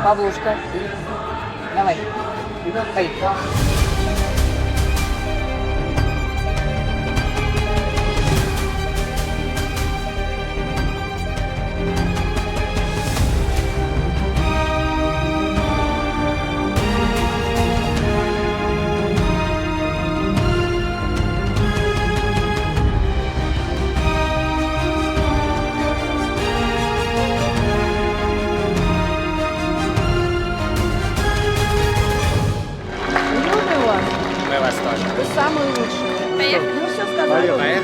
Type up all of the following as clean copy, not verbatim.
Павлушка. Давай. Эй. Мы вас тоже. Вы самые лучшие. Поехали. Ну все сказали. Поехали.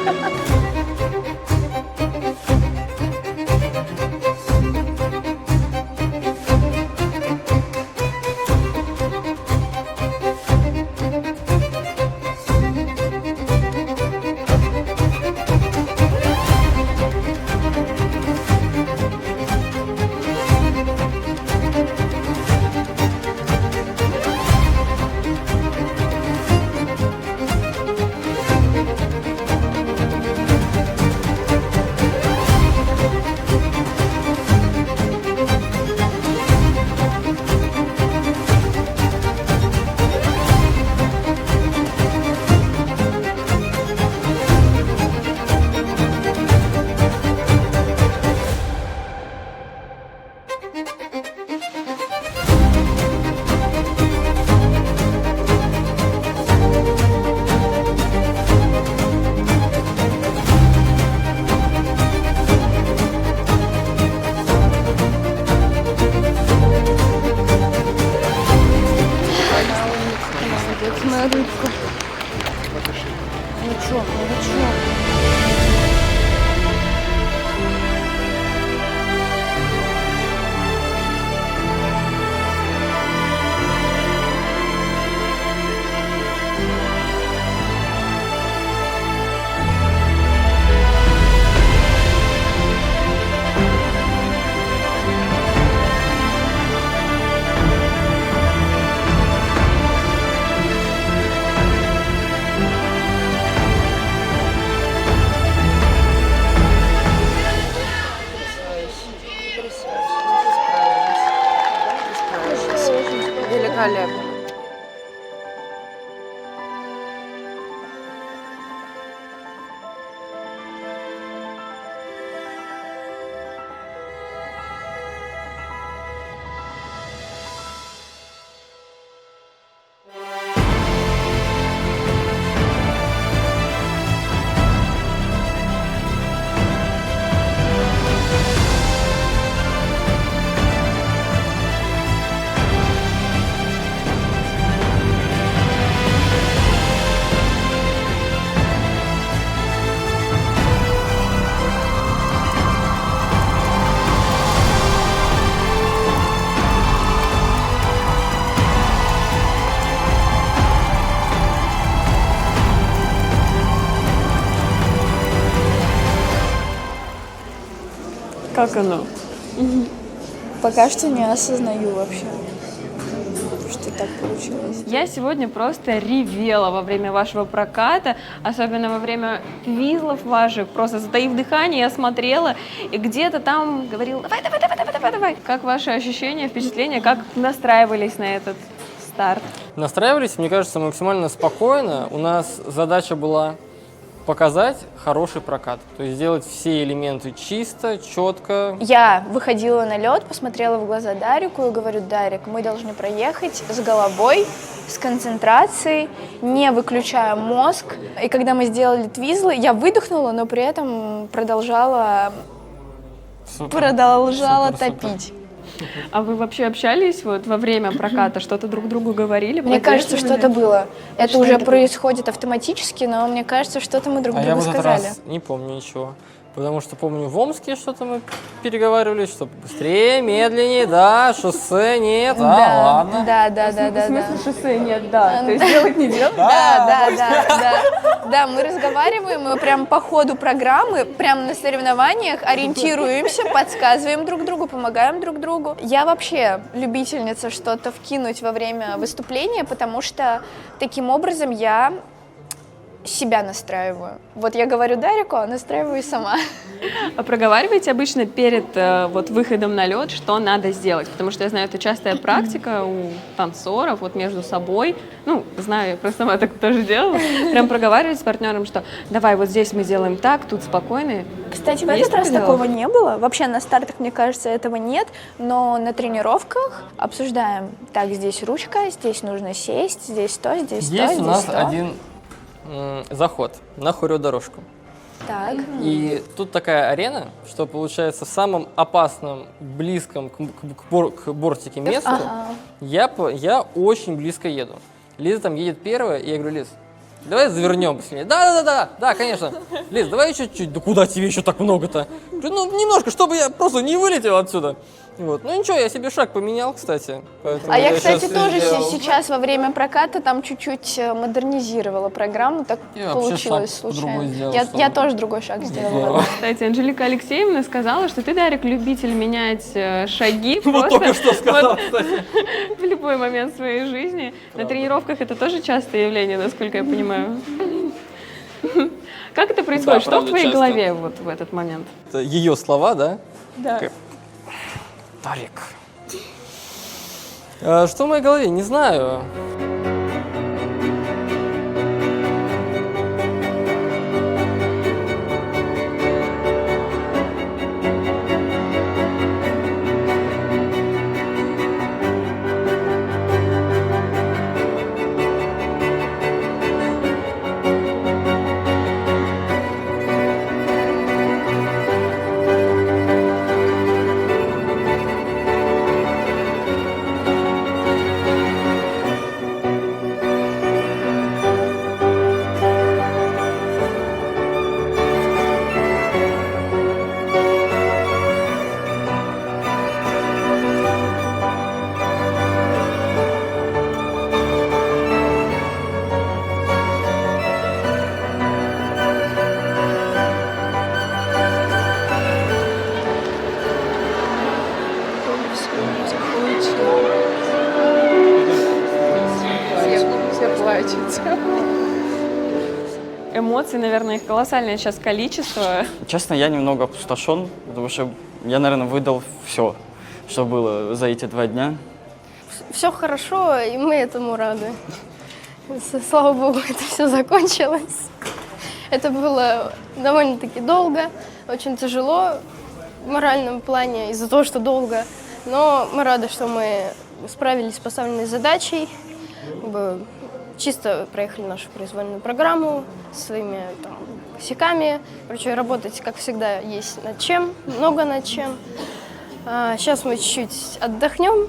Молодец, моя рыбка. Новичок, новичок. Великолепно. Как оно? Пока что не осознаю вообще, что так получилось. Я сегодня просто ревела во время вашего проката, особенно во время квизлов ваших, просто затаив дыхание, я смотрела, и где-то там говорил, давай, давай, давай, давай, давай, давай. Как ваши ощущения, впечатления, как настраивались на этот старт? Настраивались, мне кажется, максимально спокойно. У нас задача была показать хороший прокат, то есть сделать все элементы чисто, четко. Я выходила на лед, посмотрела в глаза Дарику и говорю: Дарик, мы должны проехать с головой, с концентрацией, не выключая мозг. И когда мы сделали твизлы, я выдохнула, но при этом продолжала Супер. топить. А вы вообще общались вот во время проката, что-то друг другу говорили? Мне кажется, поддерживали? что-то было. Это Что уже это было? происходит автоматически, но мне кажется, что-то мы друг А я другу в этот сказали. раз не помню ничего. Потому что помню, в Омске что-то мы переговаривались, что быстрее, медленнее, да, шоссе нет, ладно. Да. В смысле шоссе нет, да. То есть делать не делать? Да, мы разговариваем, мы прям по ходу программы, прям на соревнованиях ориентируемся, подсказываем друг другу, помогаем друг другу. Я вообще любительница что-то вкинуть во время выступления, потому что таким образом я себя настраиваю. Вот я говорю Дарику, а настраиваю сама. А проговариваете обычно перед вот выходом на лед, что надо сделать? Потому что я знаю, это частая практика у танцоров, вот между собой. Ну, знаю, я просто сама так тоже делала. Прям проговаривать с партнером, что давай вот здесь мы сделаем так, тут спокойно. Кстати, в Есть этот раз такое такого дело? не было. Вообще на стартах, мне кажется, этого нет. Но на тренировках обсуждаем. Так, здесь ручка, здесь нужно сесть, здесь то, здесь то, Есть здесь у нас то. один заход на хореодорожку. Так. И тут такая арена, что получается в самом опасном, близком к бортике месту Ага. я очень близко еду. Лиза там едет первая, и я говорю: Лиз, давай завернем посильнее. Да, конечно. Лиз, давай еще чуть-чуть. Да куда тебе еще так много-то? Ну, немножко, чтобы я просто не вылетел отсюда. Вот. Ну ничего, я себе шаг поменял, кстати. Поэтому А я, кстати, щас тоже сделал. сейчас во время проката там чуть-чуть модернизировала программу, так Я вообще получилось шаг по-другому случайно. сделал, Я что- тоже другой шаг сделала. Здорово. Кстати, Анжелика Алексеевна сказала, что ты, Дарик, любитель менять шаги Вот просто только что сказал, вот кстати. в любой момент своей жизни. На тренировках это тоже частое явление, насколько я понимаю. Как это происходит? Что в правда, твоей часто. голове вот в этот момент? Это ее слова, да? Да. Дарик. Что в моей голове? Не знаю. Все плачут. Эмоций, наверное, их колоссальное сейчас количество. Честно, я немного опустошен, потому что я, наверное, выдал все, что было за эти 2 дня. Все хорошо, и мы этому рады. Слава богу, это все закончилось. Это было довольно-таки долго, очень тяжело в моральном плане из-за того, что долго. Но мы рады, что мы справились с поставленной задачей, как бы чисто проехали нашу произвольную программу со своими там, косяками. Короче, работать, как всегда, есть над чем, много над чем. Сейчас мы чуть-чуть отдохнем,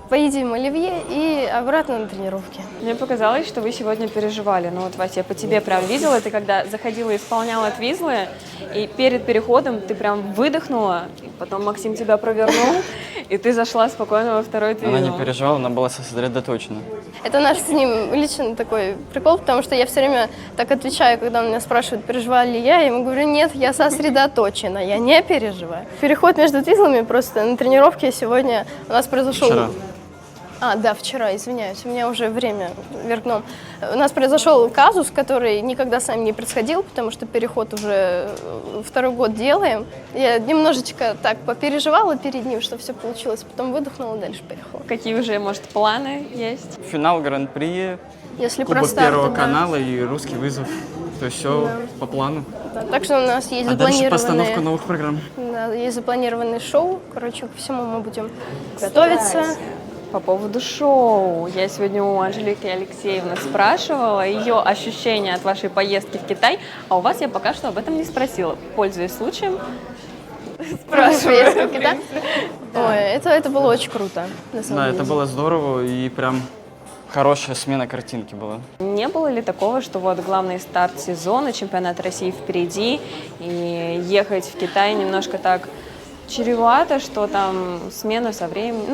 поедим оливье и обратно на тренировки. Мне показалось, что вы сегодня переживали. Ну вот, Вася, я по тебе прям видела, ты когда заходила и исполняла твизлы, и перед переходом ты прям выдохнула, и потом Максим тебя провернул, и ты зашла спокойно во второй твизл. Она не переживала, она была сосредоточена. Это наш с ним личный такой прикол, потому что я все время так отвечаю, когда он меня спрашивает, переживаю ли я ему говорю, нет, я сосредоточена, я не переживаю. Переход между твизлами просто на тренировке сегодня у нас произошел... Вчера. Да, вчера, извиняюсь, у меня уже время вверх дном. У нас произошел казус, который никогда с нами не происходил, потому что переход уже 2-й год делаем. Я немножечко так попереживала перед ним, что все получилось, потом выдохнула, дальше переход. Какие уже, может, планы есть? Финал Гран-при, Если про Кубок старты, Первого да. канала и русский вызов. То есть все по плану. Да, так что у нас есть А дальше постановка запланированные, новых программ. да, есть запланированные шоу. Короче, ко всему мы будем готовиться. По поводу шоу. Я сегодня у Анжелики Алексеевны спрашивала ее ощущения от вашей поездки в Китай, а у вас я пока что об этом не спросила. Пользуясь случаем, спрашиваю. Да? Ой, это было очень круто, на самом Да, деле. это было здорово и прям хорошая смена картинки была. Не было ли такого, что вот главный старт сезона, чемпионат России впереди, и ехать в Китай немножко так чревато, что там смена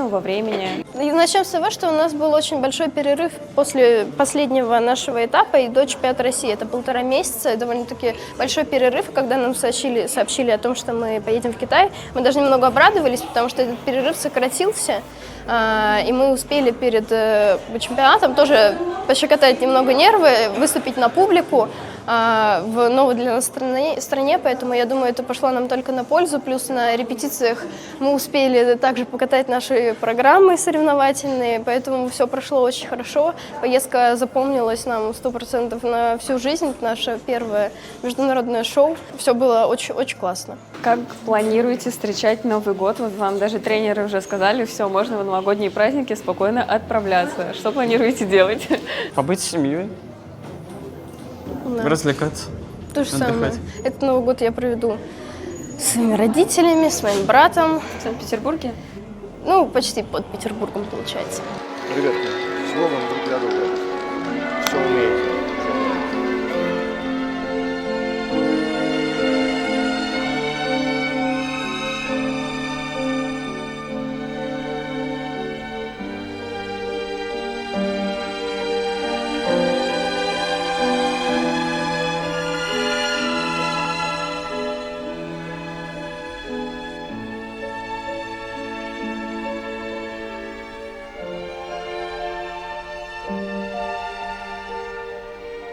во времени? И начнем с того, что у нас был очень большой перерыв после последнего нашего этапа и до чемпионата России. Это 1,5 месяца, довольно-таки большой перерыв. И когда нам сообщили о том, что мы поедем в Китай, мы даже немного обрадовались, потому что этот перерыв сократился. И мы успели перед чемпионатом тоже пощекотать немного нервы, выступить на публику в новой для нас стране, поэтому я думаю, это пошло нам только на пользу. Плюс на репетициях мы успели также покатать наши программы соревновательные, поэтому все прошло очень хорошо. Поездка запомнилась нам 100% на всю жизнь. Это наше первое международное шоу. Все было очень классно. Как планируете встречать Новый год? Вот вам даже тренеры уже сказали, все, можно в новогодние праздники спокойно отправляться. Что планируете делать? Побыть с семьей, Да. развлекаться. То же самое. Отдыхать. Этот Новый год я проведу с своими родителями, с моим братом. В Санкт-Петербурге? Ну, почти под Петербургом, получается. Ребятки, всего вам друг для друга. Все умеете.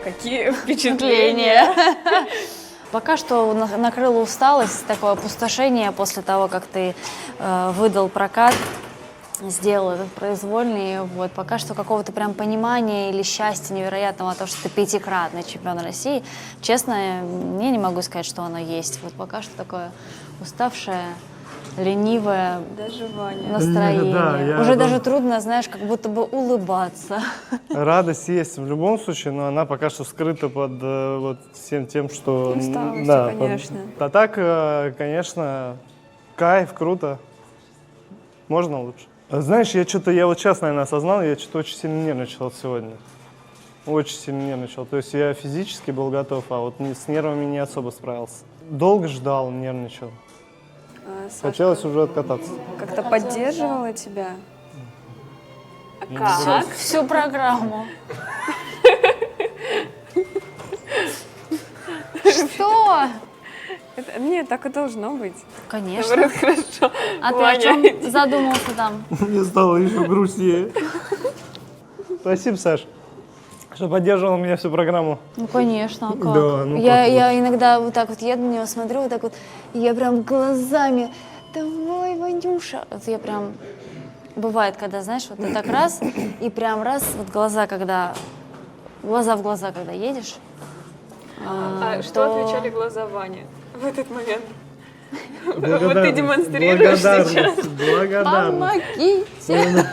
Какие впечатления? Пока что накрыла усталость, такое опустошение после того, как ты выдал прокат, сделал этот произвольный. Вот. Пока что какого-то прям понимания или счастья невероятного, то, что ты 5-кратный чемпион России, честно, я не могу сказать, что оно есть. Вот пока что такое уставшее, ленивое Даже Ваня. настроение. Да, я Уже там- даже трудно, знаешь, как будто бы улыбаться. Радость есть в любом случае, но она пока что скрыта под вот всем тем, что... Усталостью, конечно. А так, конечно, кайф, круто. Можно лучше. Знаешь, я вот сейчас, наверное, осознал, я что-то очень сильно нервничал сегодня. Очень сильно нервничал. То есть я физически был готов, а вот с нервами не особо справился. Долго ждал, нервничал. Сашка Хотелось уже откататься. как-то поддерживала тебя? Всю программу. Что? Нет, так и должно быть. Конечно. Наоборот, хорошо. А ты о Ваня, чем задумался там? Мне стало еще грустнее. Спасибо, Саш, что поддерживал меня всю программу. Ну, конечно, а как? Да, ну я иногда вот так вот еду на него, смотрю, вот так вот, и я прям глазами, давай, Ванюша. Вот я прям, бывает, когда, знаешь, вот ты так раз, и прям раз, вот глаза в глаза, когда едешь. А что то- отвечали глаза Вани в этот момент? Вот ты демонстрируешь сейчас. Благодарность. Помогите!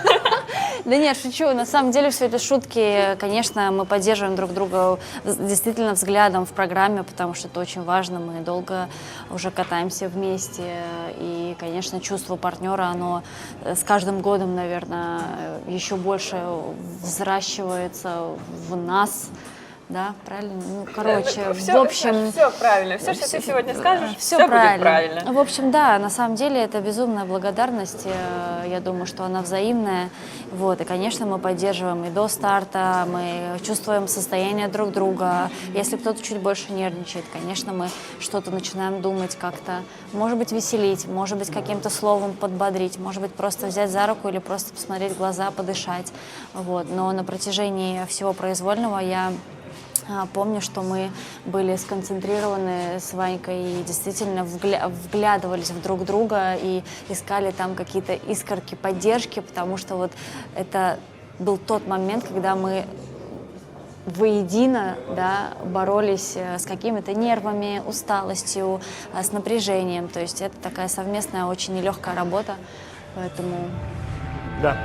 Да нет, шучу. На самом деле все это шутки. Конечно, мы поддерживаем друг друга действительно взглядом в программе, потому что это очень важно. Мы долго уже катаемся вместе. И, конечно, чувство партнера, оно с каждым годом, наверное, еще больше взращивается в нас. Да, правильно? Ну, короче, в общем... Все правильно. Все, что ты сегодня скажешь, Все все правильно. будет правильно. В общем, да, на самом деле это безумная благодарность. Я думаю, что она взаимная. Вот, и, конечно, мы поддерживаем и до старта, мы чувствуем состояние друг друга. Если кто-то чуть больше нервничает, конечно, мы что-то начинаем думать как-то. Может быть, веселить, может быть, каким-то словом подбодрить, может быть, просто взять за руку или просто посмотреть в глаза, подышать. Вот. Но на протяжении всего произвольного я помню, что мы были сконцентрированы с Ванькой и действительно вглядывались в друг друга и искали там какие-то искорки поддержки, потому что вот это был тот момент, когда мы воедино, да, боролись с какими-то нервами, усталостью, с напряжением. То есть это такая совместная, очень нелегкая работа, поэтому... Да.